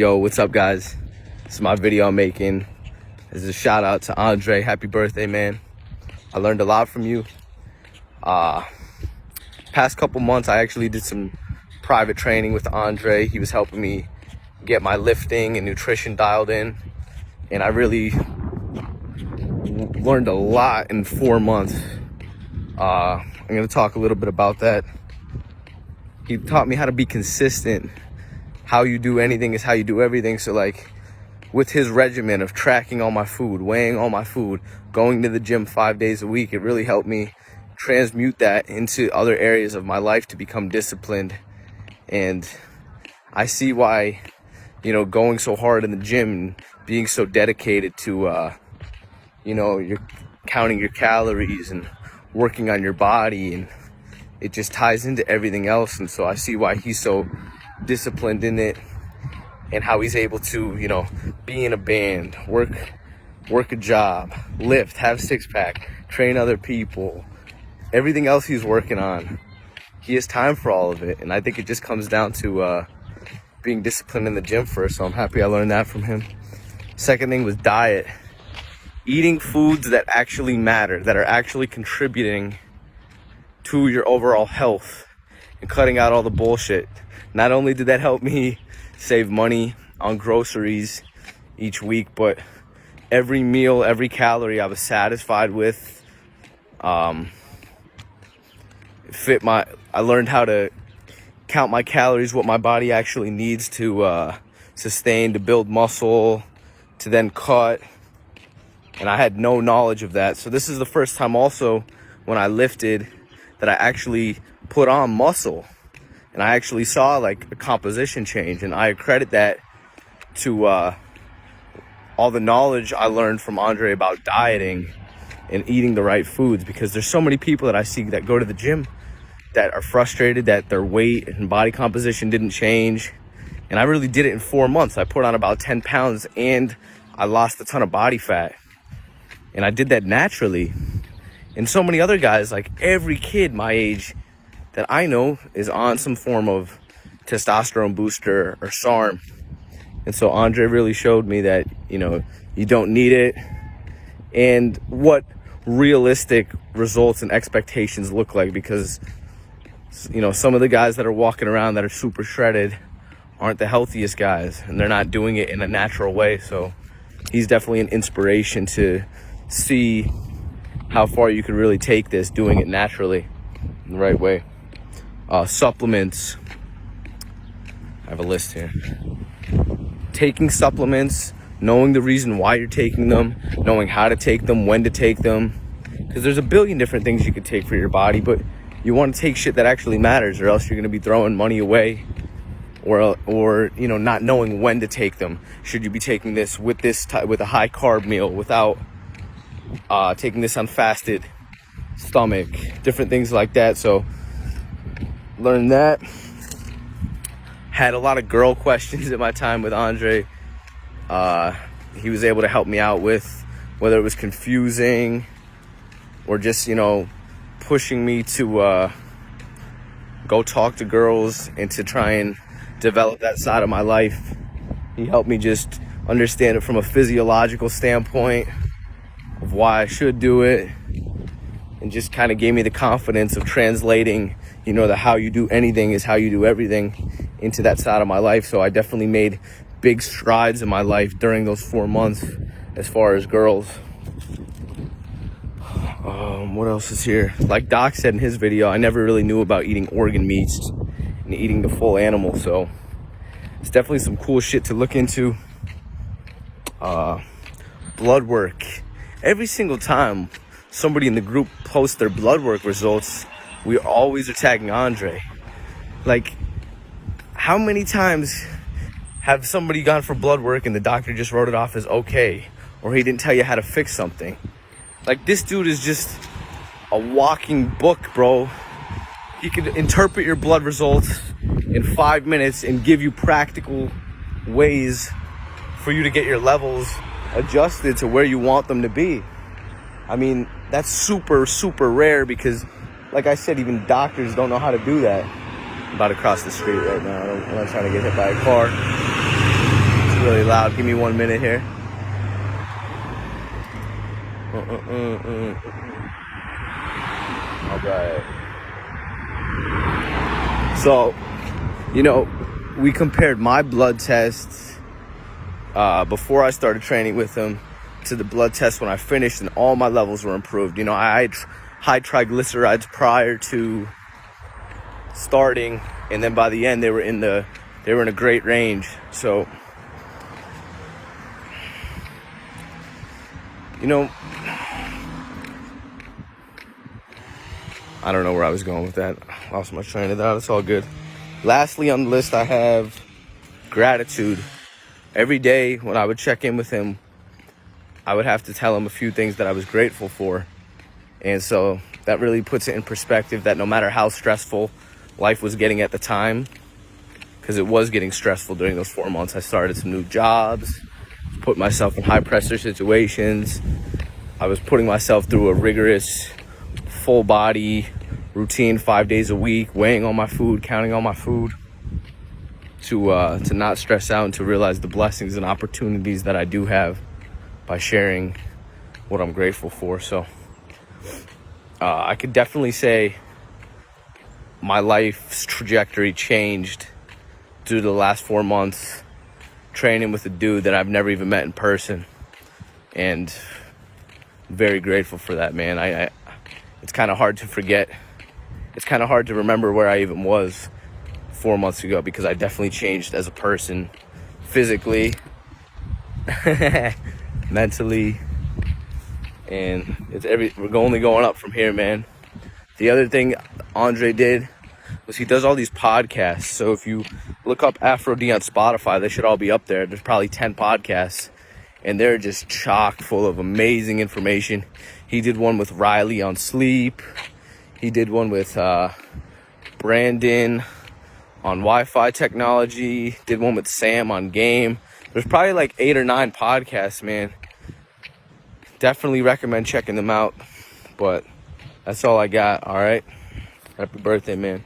Yo, what's up, guys? This is my video I'm making. This is a shout out to Andre. Happy birthday, man. I learned a lot from you. Past couple months, I actually did some private training with Andre. He was helping me get my lifting and nutrition dialed in. And I really learned a lot in 4 months. I'm going to talk a little bit about that. He taught me how to be consistent. How you do anything is how you do everything. So like with his regimen of tracking all my food, weighing all my food, going to the gym 5 days a week, it really helped me transmute that into other areas of my life to become disciplined. And I see why, going so hard in the gym and being so dedicated to, you're counting your calories and working on your body, and it just ties into everything else. And so I see why he's so disciplined in it, and how he's able to, be in a band, work a job, lift, have six-pack, train other people, everything else he's working on. He has time for all of it, and I think it just comes down to being disciplined in the gym first. So I'm happy I learned that from him. Second thing was diet. Eating foods that actually matter, that are actually contributing to your overall health, and cutting out all the bullshit. Not only did that help me save money on groceries each week, but every meal, every calorie I was satisfied with. I learned how to count my calories, what my body actually needs to sustain, to build muscle, to then cut. And I had no knowledge of that. So this is the first time also when I lifted that I actually put on muscle. And I actually saw like a composition change, and I credit that to all the knowledge I learned from Andre about dieting and eating the right foods. Because there's so many people that I see that go to the gym that are frustrated that their weight and body composition didn't change. And I really did it in 4 months. I put on about 10 pounds and I lost a ton of body fat. And I did that naturally. And so many other guys, like every kid my age that I know is on some form of testosterone booster or SARM. And so Andre really showed me that, you don't need it, and what realistic results and expectations look like. Because, some of the guys that are walking around that are super shredded aren't the healthiest guys, and they're not doing it in a natural way. So he's definitely an inspiration to see how far you can really take this doing it naturally in the right way. Supplements. I have a list here. Taking supplements, knowing the reason why you're taking them, knowing how to take them, when to take them. Because there's a billion different things you could take for your body, but you want to take shit that actually matters, or else you're going to be throwing money away, or not knowing when to take them. Should you be taking this with a high carb meal, without taking this on fasted stomach, different things like that. So learned that. Had a lot of girl questions at my time with Andre. He was able to help me out with whether it was confusing or just, pushing me to go talk to girls and to try and develop that side of my life. He helped me just understand it from a physiological standpoint of why I should do it, and just kind of gave me the confidence of translating, the how you do anything is how you do everything into that side of my life. So I definitely made big strides in my life during those 4 months as far as girls. What else is here? Like Doc said in his video, I never really knew about eating organ meats and eating the full animal. So it's definitely some cool shit to look into. Blood work. Every single time somebody in the group posts their blood work results, we always are tagging Andre. Like, how many times have somebody gone for blood work and the doctor just wrote it off as okay, or he didn't tell you how to fix something? Like, this dude is just a walking book, bro. He could interpret your blood results in 5 minutes and give you practical ways for you to get your levels adjusted to where you want them to be. I mean, that's super, super rare, because like I said, even doctors don't know how to do that. I'm about to cross the street right now. I'm not trying to get hit by a car. really loud. Give me 1 minute here. All right. So, we compared my blood tests before I started training with him to the blood test when I finished, and all my levels were improved. I had high triglycerides prior to starting, and then by the end they were in a great range. So, I don't know where I was going with that. Lost my train of thought. It's all good. Lastly on the list, I have gratitude. Every day when I would check in with him, I would have to tell him a few things that I was grateful for. And so that really puts it in perspective that no matter how stressful life was getting at the time, because it was getting stressful during those 4 months, I started some new jobs, put myself in high pressure situations. I was putting myself through a rigorous full body routine 5 days a week, weighing all my food, counting all my food, to not stress out and to realize the blessings and opportunities that I do have by sharing what I'm grateful for. So I could definitely say my life's trajectory changed due to the last 4 months training with a dude that I've never even met in person, and very grateful for that, man. It's kind of hard to forget. It's kind of hard to remember where I even was 4 months ago, because I definitely changed as a person, physically, mentally, and we're only going up from here, man. The other thing Andre did was he does all these podcasts. So if you look up Afro D on Spotify, they should all be up there. There's probably 10 podcasts, and they're just chock full of amazing information. He did one with Riley on sleep. He did one with Brandon on Wi-Fi technology. Did one with Sam on game. There's probably like 8 or 9 podcasts, man. Definitely recommend checking them out. But that's all I got. All right. Happy birthday, man.